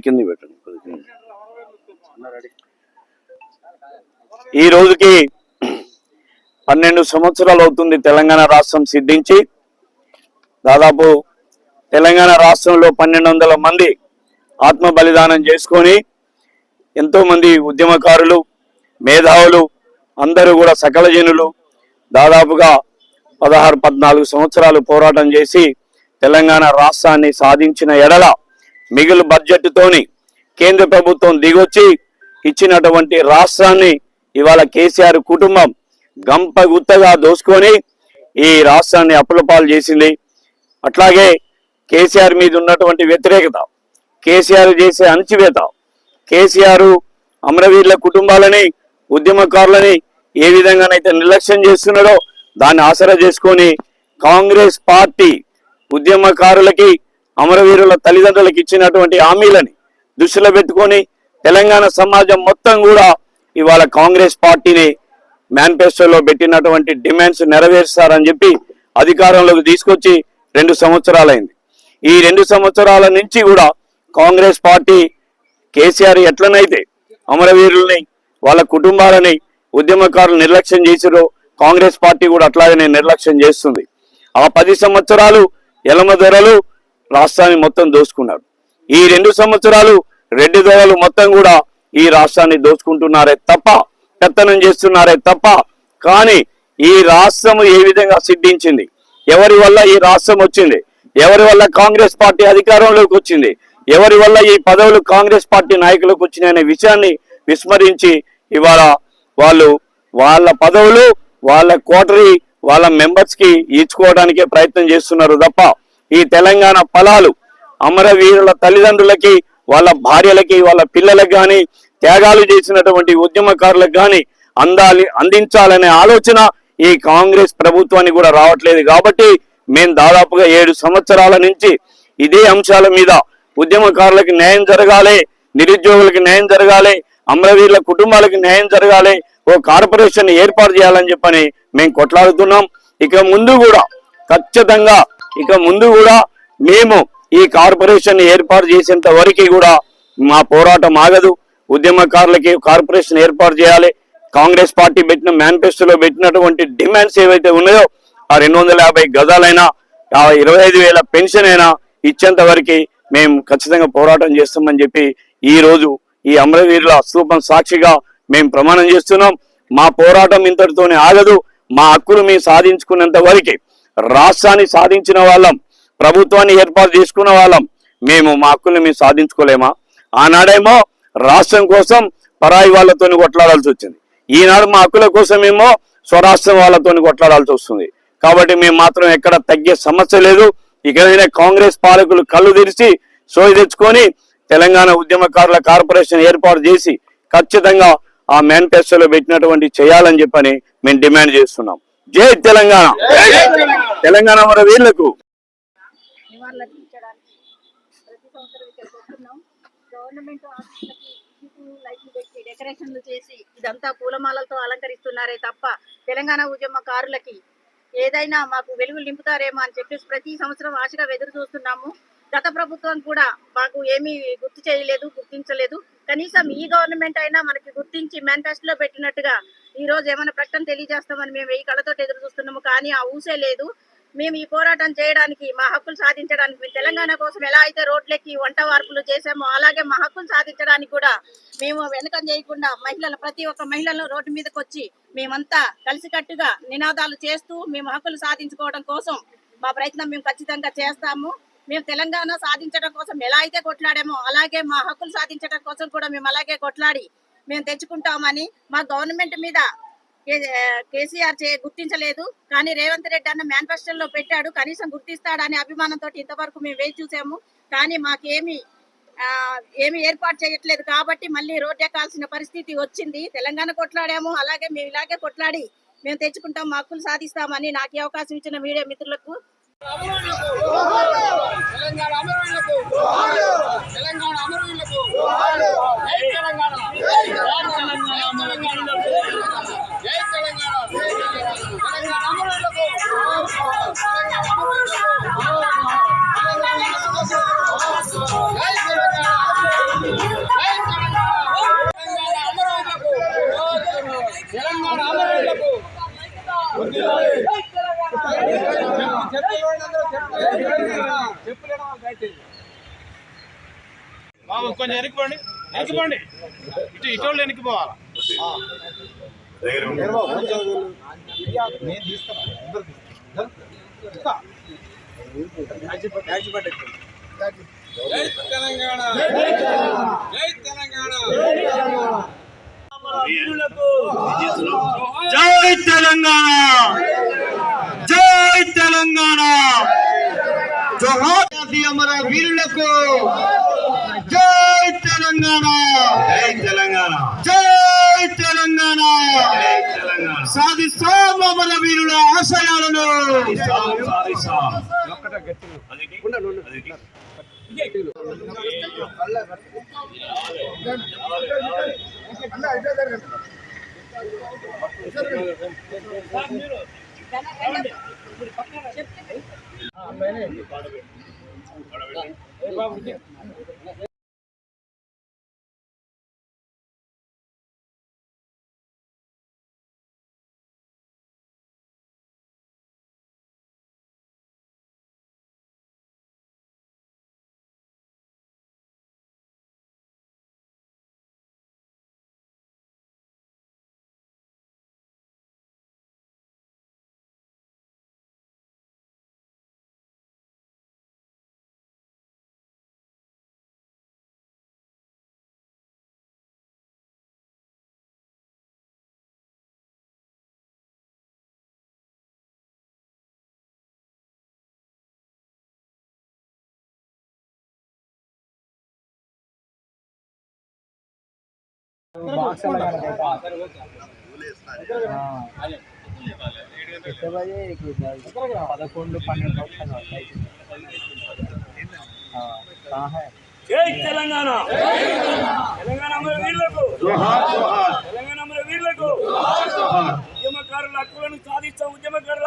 కింద పెట్టండి. ఈ రోజుకి 12 సంవత్సరాలు అవుతుంది తెలంగాణ రాష్ట్రం సిద్ధించి. దాదాపు తెలంగాణ రాష్ట్రంలో 1200 మంది ఆత్మ బలిదానం చేసుకొని ఎంతో మంది ఉద్యమకారులు, మేధావులు అందరూ కూడా సకల జనులు దాదాపుగా 16-14 సంవత్సరాలు పోరాటం చేసి తెలంగాణ రాష్ట్రాన్ని సాధించిన ఎడల మిగులు బడ్జెట్తోని కేంద్ర ప్రభుత్వం దిగొచ్చి ఇచ్చినటువంటి రాష్ట్రాన్ని ఇవాళ కేసీఆర్ కుటుంబం గంప గుత్తగా దోసుకొని ఈ రాష్ట్రాన్ని అప్పులపాలు చేసింది. అట్లాగే కేసీఆర్ మీద ఉన్నటువంటి వ్యతిరేకత, కేసీఆర్ చేసే అణచివేత, కేసీఆర్ అమరవీరుల కుటుంబాలని, ఉద్యమకారులని ఏ విధంగానైతే నిర్లక్ష్యం చేస్తున్నాడో దాన్ని ఆసరా చేసుకొని కాంగ్రెస్ పార్టీ ఉద్యమకారులకి, అమరవీరుల తల్లిదండ్రులకు ఇచ్చినటువంటి హామీలని దృష్టిలో పెట్టుకొని తెలంగాణ సమాజం మొత్తం కూడా ఇవాళ కాంగ్రెస్ పార్టీని మేనిఫెస్టోలో పెట్టినటువంటి డిమాండ్స్ నెరవేరుస్తారని చెప్పి అధికారంలోకి తీసుకొచ్చి 2 సంవత్సరాలైంది. ఈ 2 సంవత్సరాల నుంచి కూడా కాంగ్రెస్ పార్టీ కేసీఆర్ ఎట్లనైతే అమరవీరుల్ని, వాళ్ళ కుటుంబాలని, ఉద్యమకారులు నిర్లక్ష్యం చేసిరో కాంగ్రెస్ పార్టీ కూడా అట్లాగనే నిర్లక్ష్యం చేస్తుంది. ఆ 10 సంవత్సరాలు ఎలమ దొరలు రాష్ట్రాన్ని మొత్తం దోచుకున్నారు. ఈ 2 సంవత్సరాలు రెడ్డి దొరలు మొత్తం కూడా ఈ రాష్ట్రాన్ని దోచుకుంటున్నారే తప్ప, పెత్తనం చేస్తున్నారే తప్ప. కానీ ఈ రాష్ట్రం ఏ విధంగా సిద్ధించింది, ఎవరి వల్ల ఈ రాష్ట్రం వచ్చింది, ఎవరి వల్ల కాంగ్రెస్ పార్టీ అధికారంలోకి వచ్చింది, ఎవరి వల్ల ఈ పదవులు కాంగ్రెస్ పార్టీ నాయకులకు వచ్చినాయనే విషయాన్ని విస్మరించి ఇవాళ వాళ్ళు వాళ్ళ పదవులు, వాళ్ళ కోటరీ, వాళ్ళ మెంబర్స్ కి ఇచ్చుకోవడానికే ప్రయత్నం చేస్తున్నారు తప్ప ఈ తెలంగాణ ఫలాలు అమరవీరుల తల్లిదండ్రులకి, వాళ్ళ భార్యలకి, వాళ్ళ పిల్లలకు కానీ, త్యాగాలు చేసినటువంటి ఉద్యమకారులకు కానీ అందించాలనే ఆలోచన ఈ కాంగ్రెస్ ప్రభుత్వానికి కూడా రావట్లేదు. కాబట్టి మేము దాదాపుగా 7 సంవత్సరాల నుంచి ఇదే అంశాల మీద ఉద్యమకారులకు న్యాయం జరగాలి, నిరుద్యోగులకు న్యాయం జరగాలి, అమరవీరుల కుటుంబాలకు న్యాయం జరగాలి, ఓ కార్పొరేషన్ ఏర్పాటు చేయాలని చెప్పని మేము కొట్లాడుతున్నాం. ఇక ముందు కూడా ఖచ్చితంగా మేము ఈ కార్పొరేషన్ ఏర్పాటు చేసేంత వరకు కూడా మా పోరాటం ఆగదు. ఉద్యమకారులకి కార్పొరేషన్ ఏర్పాటు చేయాలి. కాంగ్రెస్ పార్టీ పెట్టిన మేనిఫెస్టోలో పెట్టినటువంటి డిమాండ్స్ ఏవైతే ఉన్నాయో ఆ 250 గజాలైనా, ఆ 25,000 పెన్షన్ అయినా ఇచ్చేంత వరకు మేము ఖచ్చితంగా పోరాటం చేస్తామని చెప్పి ఈ రోజు ఈ అమరవీరుల స్తూపం సాక్షిగా మేము ప్రమాణం చేస్తున్నాం. మా పోరాటం ఇంతటితోనే ఆగదు. మా హక్కులు మేము సాధించుకున్నంత వరకు, రాష్ట్రాన్ని సాధించిన వాళ్ళం, ప్రభుత్వాన్ని ఏర్పాటు చేసుకున్న వాళ్ళం, మేము మా హక్కుల్ని మేము సాధించుకోలేమా? ఆనాడేమో రాష్ట్రం కోసం పరాయి వాళ్ళతో కొట్లాడాల్సి వచ్చింది, ఈనాడు మా హక్కుల కోసమేమో స్వరాష్ట్రం వాళ్ళతో కొట్లాడాల్సి వస్తుంది. కాబట్టి మేము మాత్రం ఎక్కడ తగ్గే సమస్య లేదు. ఇకనైనా కాంగ్రెస్ పాలకులు కళ్ళు తెరిచి సోయి తెచ్చుకొని తెలంగాణ ఉద్యమకారుల కార్పొరేషన్ ఏర్పాటు చేసి ఖచ్చితంగా ఆ మేనిఫెస్టోలో పెట్టినటువంటి చేయాలని చెప్పని మేము డిమాండ్ చేస్తున్నాం. జై తెలంగాణ! తెలంగాణ అమరవీరులకు డెకరేషన్లు చేసి ఇదంతా పూలమాలలతో అలంకరిస్తున్నారే తప్ప తెలంగాణ ఉద్యమకారులకి ఏదైనా మాకు వెలుగులు నింపుతారేమో అని చెప్పేసి ప్రతి సంవత్సరం ఆశగా ఎదురు చూస్తున్నాము. గత ప్రభుత్వం కూడా మాకు ఏమీ గుర్తు చేయలేదు, గుర్తించలేదు. కనీసం ఈ గవర్నమెంట్ అయినా మనకి గుర్తించి మేనిఫెస్టోలో పెట్టినట్టుగా ఈ రోజు ఏమైనా ప్రకటన తెలియజేస్తామని మేము 1000 కళ్ళతో ఎదురు చూస్తున్నాము. కానీ ఆ ఊసే లేదు. మేము ఈ పోరాటం చేయడానికి, మా హక్కులు సాధించడానికి, తెలంగాణ కోసం ఎలా అయితే రోడ్లెక్కి వంట వార్పులు చేసామో అలాగే మా హక్కులు సాధించడానికి కూడా మేము వెనకం చేయకుండా మహిళలు, ప్రతి ఒక్క మహిళలు రోడ్డు మీదకి వచ్చి మేమంతా కలిసికట్టుగా నినాదాలు చేస్తూ మేము హక్కులు సాధించుకోవడం కోసం మా ప్రయత్నం మేము ఖచ్చితంగా చేస్తాము. మేము తెలంగాణ సాధించడం కోసం ఎలా అయితే కొట్లాడామో అలాగే మా హక్కులు సాధించడం కోసం కూడా మేము అలాగే కొట్లాడి మేము తెచ్చుకుంటామని, మా గవర్నమెంట్ మీద కేసీఆర్ గుర్తించలేదు. కానీ రేవంత్ రెడ్డి అన్న మేనిఫెస్టోలో పెట్టాడు, కనీసం గుర్తిస్తాడనే అభిమానంతో ఇంతవరకు మేము వేచి చూసాము. కానీ మాకేమి ఏర్పాటు చేయట్లేదు. కాబట్టి మళ్ళీ రోడ్డు ఎక్కాల్సిన పరిస్థితి వచ్చింది. తెలంగాణ కొట్లాడాము, అలాగే మేము ఇలాగే కొట్లాడి మేము తెచ్చుకుంటాం, మా హక్కులు సాధిస్తామని నాకు ఈ అవకాశం ఇచ్చిన మీడియా మిత్రులకు Hey, బాబు కొంచెం వెనక్కిపోండి, వెనక్కిపోండి. ఇటు వెనక్కిపోవాలా. జై తెలంగాణ, జై తెలంగాణ, జై తెలంగాణ, జై తెలంగాణ, జోహార్ అమర వీరులకు, జై తెలంగాణ, జై తెలంగాణ, జై తెలంగాణ, సాధిస్తాం అమర వీరుల ఆశయాలను. జై తెలంగాణ, తెలంగాణ అమర వీరులకు, తెలంగాణ అమర వీరులకు, ఉద్యమకారుల హక్కులను సాధించాం. ఉద్యమకారుల